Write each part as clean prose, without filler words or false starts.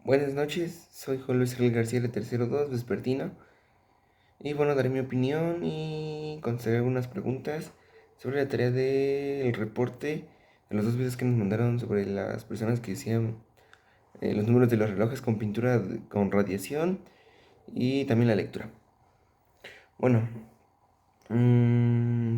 Buenas noches, soy Juan Luis Ariel García de Tercero 2, vespertino. Y bueno, daré mi opinión y contestaré algunas preguntas sobre la tarea del reporte de los dos videos que nos mandaron sobre las personas que hacían los números de los relojes con pintura con radiación y también la lectura. Bueno,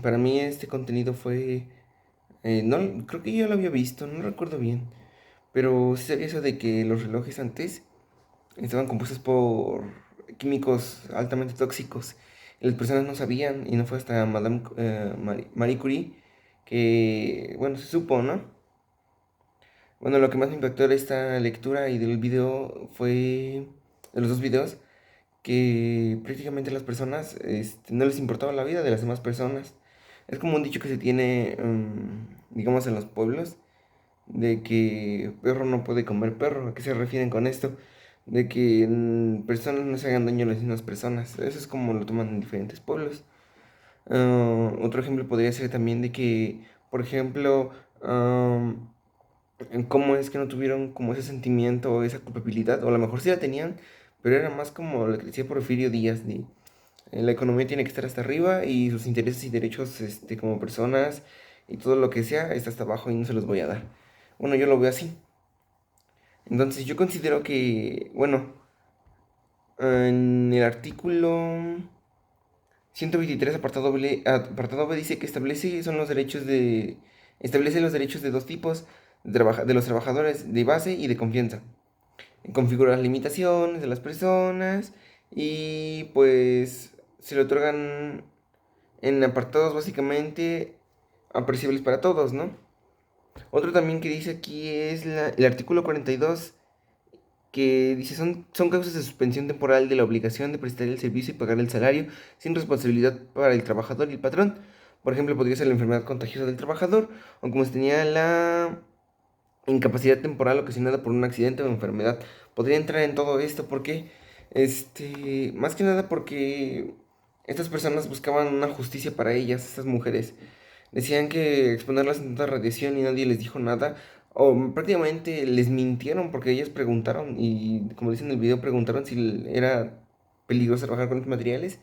para mí este contenido fue... no, creo que yo lo había visto, no recuerdo bien. Pero sí sabía eso de que los relojes antes estaban compuestos por químicos altamente tóxicos. Y las personas no sabían, y no fue hasta Madame Marie Curie que, bueno, se supo, ¿no? Bueno, lo que más me impactó de esta lectura y del video fue, de los dos videos, que prácticamente las personas no les importaba la vida de las demás personas. Es como un dicho que se tiene, digamos, en los pueblos, de que perro no puede comer perro. ¿A qué se refieren con esto? De que personas no se hagan daño a las mismas personas. Eso es como lo toman en diferentes pueblos. Otro ejemplo podría ser también de que, por ejemplo, cómo es que no tuvieron como ese sentimiento o esa culpabilidad, o a lo mejor sí la tenían, pero era más como lo que decía Porfirio Díaz, de la economía tiene que estar hasta arriba y sus intereses y derechos como personas y todo lo que sea está hasta abajo y no se los voy a dar. Bueno, yo lo veo así. Entonces yo considero que, bueno, en el artículo 123 apartado B dice que establece los derechos de dos tipos, de los trabajadores de base y de confianza. Configura las limitaciones de las personas y pues se le otorgan en apartados básicamente apreciables para todos, ¿no? Otro también que dice aquí es el artículo 42 que dice son causas de suspensión temporal de la obligación de prestar el servicio y pagar el salario sin responsabilidad para el trabajador y el patrón. Por ejemplo, podría ser la enfermedad contagiosa del trabajador o como se tenía la incapacidad temporal ocasionada por un accidente o enfermedad. Podría entrar en todo esto porque, más que nada porque estas personas buscaban una justicia para ellas, estas mujeres. Decían que exponerlas a tanta radiación y nadie les dijo nada. O prácticamente les mintieron porque ellas preguntaron y como dicen en el video preguntaron si era peligroso trabajar con los materiales.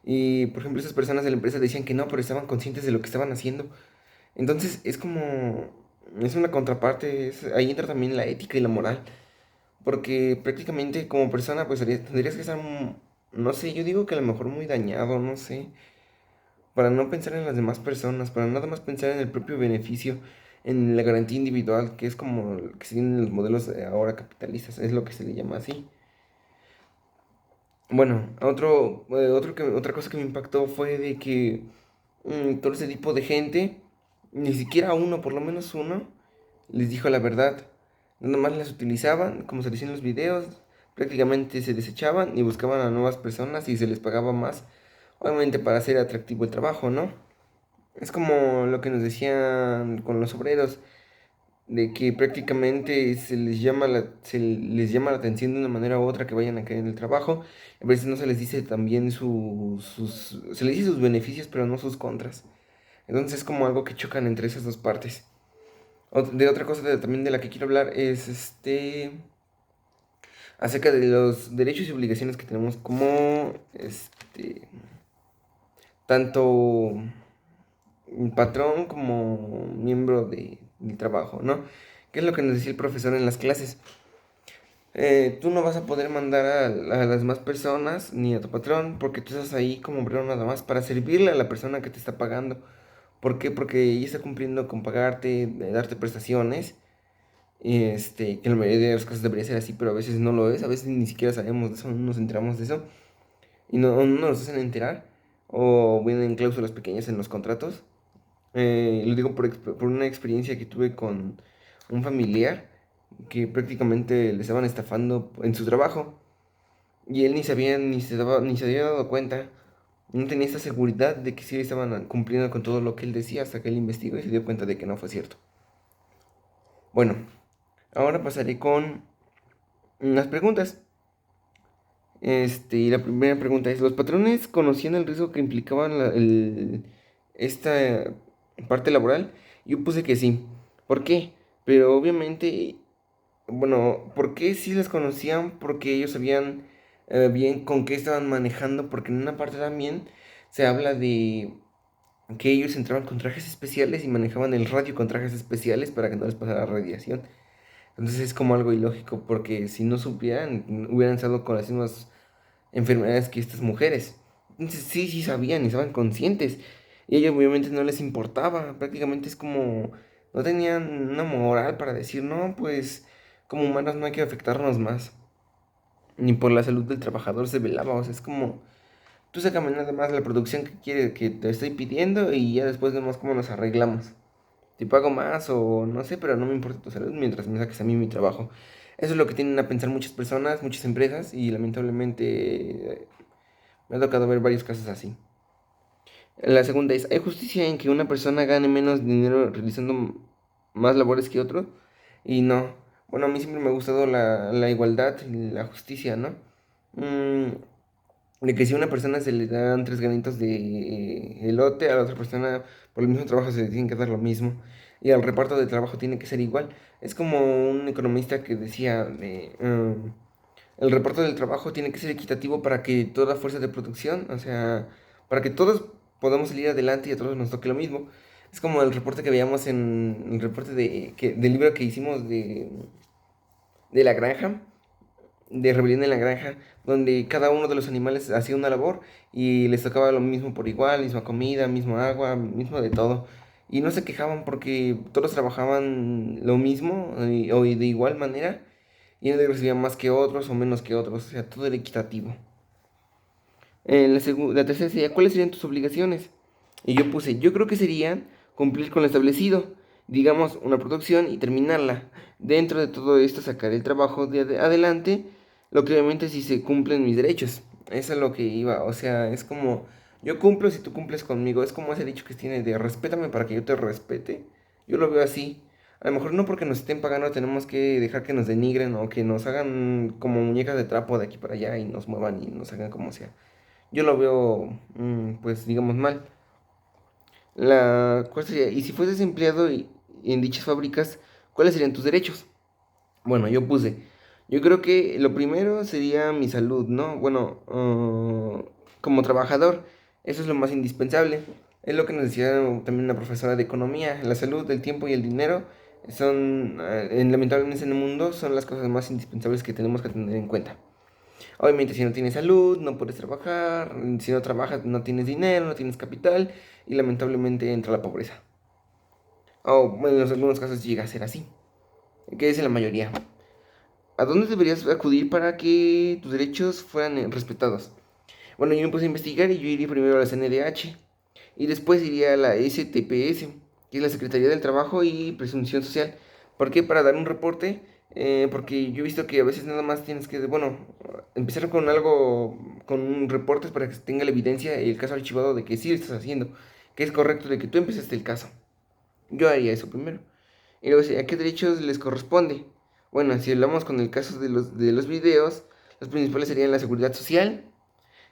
Y por ejemplo esas personas de la empresa decían que no, pero estaban conscientes de lo que estaban haciendo. Entonces es como... Es una contraparte, ahí entra también la ética y la moral. Porque prácticamente como persona pues tendrías que estar, no sé, yo digo que a lo mejor muy dañado, no sé para no pensar en las demás personas, para nada más pensar en el propio beneficio, en la garantía individual, que es como lo que se tienen los modelos ahora capitalistas, es lo que se le llama así. Bueno, otra cosa que me impactó fue de que todo ese tipo de gente, ni siquiera uno, por lo menos uno, les dijo la verdad. Nada más las utilizaban, como se decía en los videos, prácticamente se desechaban y buscaban a nuevas personas y se les pagaba más, obviamente para hacer atractivo el trabajo, ¿no? Es como lo que nos decían con los obreros, de que prácticamente se les llama la atención de una manera u otra que vayan a caer en el trabajo. A veces no se les dice también se les dice sus beneficios, pero no sus contras. Entonces es como algo que chocan entre esas dos partes. De otra cosa también de la que quiero hablar es acerca de los derechos y obligaciones que tenemos como tanto patrón como miembro del trabajo, ¿no? ¿Qué es lo que nos decía el profesor en las clases? Tú no vas a poder mandar a las demás personas ni a tu patrón porque tú estás ahí como obrero nada más para servirle a la persona que te está pagando. ¿Por qué? Porque ella está cumpliendo con pagarte, darte prestaciones. Y que en la mayoría de las cosas debería ser así, pero a veces no lo es. A veces ni siquiera sabemos de eso, no nos enteramos de eso. Y no nos hacen enterar. O vienen cláusulas pequeñas en los contratos. Lo digo por una experiencia que tuve con un familiar que prácticamente le estaban estafando en su trabajo y él ni sabía ni se había dado cuenta. No tenía esta seguridad de que sí estaban cumpliendo con todo lo que él decía hasta que él investigó y se dio cuenta de que no fue cierto. Bueno, ahora pasaré con unas preguntas. Y la primera pregunta es, ¿los patrones conocían el riesgo que implicaba esta parte laboral? Yo puse que sí. ¿Por qué? Pero obviamente bueno, ¿por qué sí les conocían? Porque ellos sabían bien con qué estaban manejando, porque en una parte también se habla de que ellos entraban con trajes especiales y manejaban el radio con trajes especiales para que no les pasara radiación. Entonces es como algo ilógico, porque si no supieran, hubieran estado con las mismas enfermedades que estas mujeres. Entonces sí, sí sabían y estaban conscientes. Y a ellos obviamente no les importaba. Prácticamente es como, no tenían una moral para decir, no, pues como humanos no hay que afectarnos más. Ni por la salud del trabajador se velaba. O sea, es como, tú sácame nada más la producción que quiere, que te estoy pidiendo y ya después vemos cómo nos arreglamos. Te pago más o no sé, pero no me importa tu salud mientras me saques a mí mi trabajo. Eso es lo que tienen a pensar muchas personas, muchas empresas y lamentablemente me ha tocado ver varios casos así. La segunda es, ¿hay justicia en que una persona gane menos dinero realizando más labores que otro? Y no. Bueno, a mí siempre me ha gustado la igualdad y la justicia, ¿no? Mm, de que si a una persona se le dan tres granitos de elote, a la otra persona por el mismo trabajo se le tiene que dar lo mismo. Y el reparto de trabajo tiene que ser igual. Es como un economista que decía el reparto del trabajo tiene que ser equitativo para que toda fuerza de producción, o sea, para que todos podamos salir adelante y a todos nos toque lo mismo. Es como el reporte que veíamos en el reporte del libro que hicimos de la granja, de Rebelión en la Granja, donde cada uno de los animales hacía una labor y les tocaba lo mismo por igual, misma comida, mismo agua, mismo de todo. Y no se quejaban porque todos trabajaban lo mismo o de igual manera y nadie recibía más que otros o menos que otros, o sea, todo era equitativo. La tercera sería, ¿cuáles serían tus obligaciones? Y yo puse, yo creo que serían cumplir con lo establecido, digamos, una producción y terminarla. Dentro de todo esto, sacar el trabajo adelante, lo que obviamente si se cumplen mis derechos. Eso es lo que iba, o sea, es como, yo cumplo si tú cumples conmigo. Es como ese dicho que tiene de respétame para que yo te respete. Yo lo veo así. A lo mejor no porque nos estén pagando tenemos que dejar que nos denigren o que nos hagan como muñecas de trapo de aquí para allá y nos muevan y nos hagan como sea. Yo lo veo, pues digamos mal. ¿Cuál sería? Y si fueses empleado en dichas fábricas, ¿cuáles serían tus derechos? Bueno, yo puse, yo creo que lo primero sería mi salud, ¿no? Bueno, como trabajador, eso es lo más indispensable. Es lo que nos decía también una profesora de economía. La salud, el tiempo y el dinero son, lamentablemente en el mundo, son las cosas más indispensables que tenemos que tener en cuenta. Obviamente, si no tienes salud, no puedes trabajar. Si no trabajas, no tienes dinero, no tienes capital. Y lamentablemente entra la pobreza. O bueno, en algunos casos llega a ser así. Que es en la mayoría. ¿A dónde deberías acudir para que tus derechos fueran respetados? Bueno, yo me puse a investigar y yo iría primero a la CNDH. Y después iría a la STPS, que es la Secretaría del Trabajo y Presunción Social. ¿Por qué? Para dar un reporte. Porque yo he visto que a veces nada más tienes que, bueno, empezar con algo, con reportes para que tenga la evidencia y el caso archivado de que sí lo estás haciendo, que es correcto, de que tú empezaste el caso. Yo haría eso primero. Y luego, ¿a qué derechos les corresponde? Bueno, si hablamos con el caso de los videos, los principales serían la seguridad social,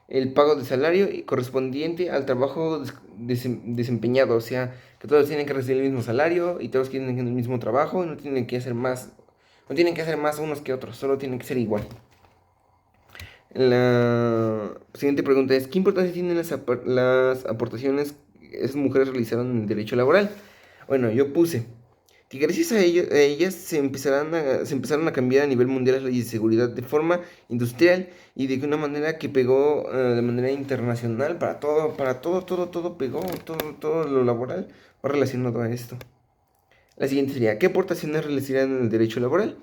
el pago de salario y correspondiente al trabajo desempeñado. O sea, que todos tienen que recibir el mismo salario y todos tienen el mismo trabajo y no tienen que hacer más, no tienen que hacer más unos que otros, solo tienen que ser igual. La siguiente pregunta es, ¿qué importancia tienen las aportaciones que esas mujeres realizaron en el derecho laboral? Bueno, yo puse que gracias a ellas se empezaron a cambiar a nivel mundial las leyes de seguridad de forma industrial y de una manera que pegó de manera internacional para todo, todo, todo pegó, todo lo laboral va relacionado a esto. La siguiente sería, ¿qué aportaciones realizarían en el derecho laboral?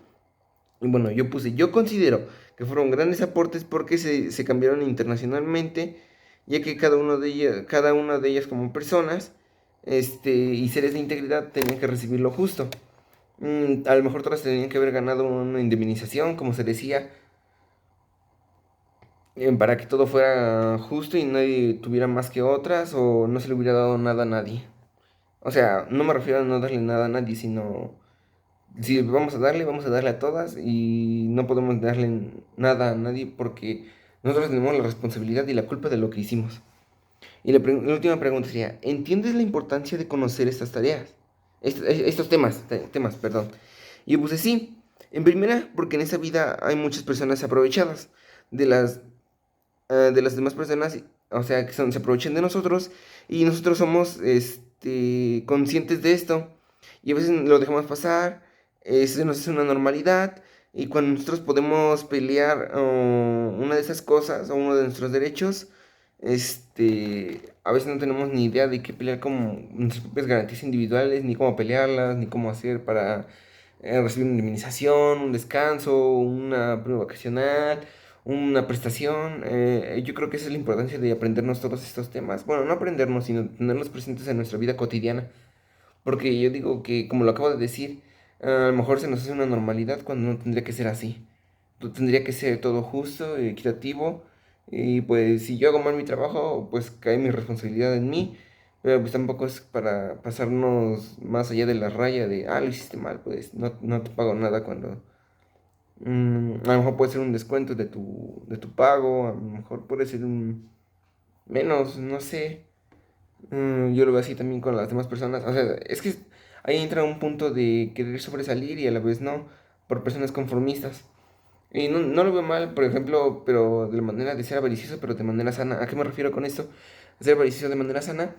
Y bueno, yo puse, yo considero que fueron grandes aportes porque se cambiaron internacionalmente, ya que cada una de ellas como personas, y seres de integridad tenían que recibir lo justo. A lo mejor todas tenían que haber ganado una indemnización, como se decía, para que todo fuera justo y nadie tuviera más que otras o no se le hubiera dado nada a nadie. O sea, no me refiero a no darle nada a nadie, sino si vamos a darle a todas y no podemos darle nada a nadie porque nosotros tenemos la responsabilidad y la culpa de lo que hicimos. Y la última pregunta sería, ¿entiendes la importancia de conocer estas tareas? Estos temas, perdón. Y yo puse sí. En primera, porque en esta vida hay muchas personas aprovechadas de de las demás personas, o sea, se aprovechan de nosotros y nosotros somos conscientes de esto y a veces lo dejamos pasar, se nos hace una normalidad y cuando nosotros podemos pelear una de esas cosas o uno de nuestros derechos, a veces no tenemos ni idea de qué pelear como nuestras propias garantías individuales, ni cómo pelearlas, ni cómo hacer para recibir una indemnización, un descanso, una prueba vacacional, una prestación. Yo creo que esa es la importancia de aprendernos todos estos temas. Bueno, no aprendernos, sino tenerlos presentes en nuestra vida cotidiana. Porque yo digo que, como lo acabo de decir, a lo mejor se nos hace una normalidad cuando no tendría que ser así. Tendría que ser todo justo, equitativo. Y pues si yo hago mal mi trabajo, pues cae mi responsabilidad en mí. Pero pues tampoco es para pasarnos más allá de la raya de, lo hiciste mal, pues no te pago nada cuando a lo mejor puede ser un descuento de tu pago, a lo mejor puede ser un menos, no sé. Yo lo veo así también con las demás personas. O sea, es que ahí entra un punto de querer sobresalir y a la vez no, por personas conformistas. Y no lo veo mal, por ejemplo, pero de la manera de ser avaricioso, pero de manera sana. ¿A qué me refiero con esto? Ser avaricioso de manera sana,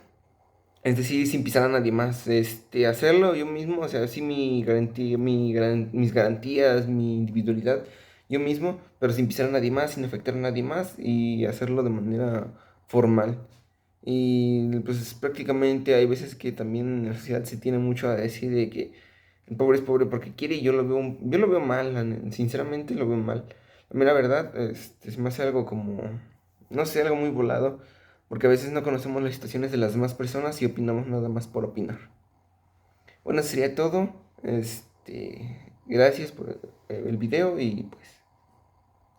es decir, sin pisar a nadie más. Hacerlo yo mismo, o sea, sí mi garantía, mis garantías, mi individualidad, yo mismo, pero sin pisar a nadie más, sin afectar a nadie más y hacerlo de manera formal. Y pues prácticamente hay veces que también en la sociedad se tiene mucho a decir de que el pobre es pobre porque quiere y yo lo veo mal, sinceramente lo veo mal. La mera verdad, se me hace algo como, no sé, algo muy volado, porque a veces no conocemos las situaciones de las demás personas y opinamos nada más por opinar. Bueno, eso sería todo. Gracias por el video y pues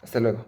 hasta luego.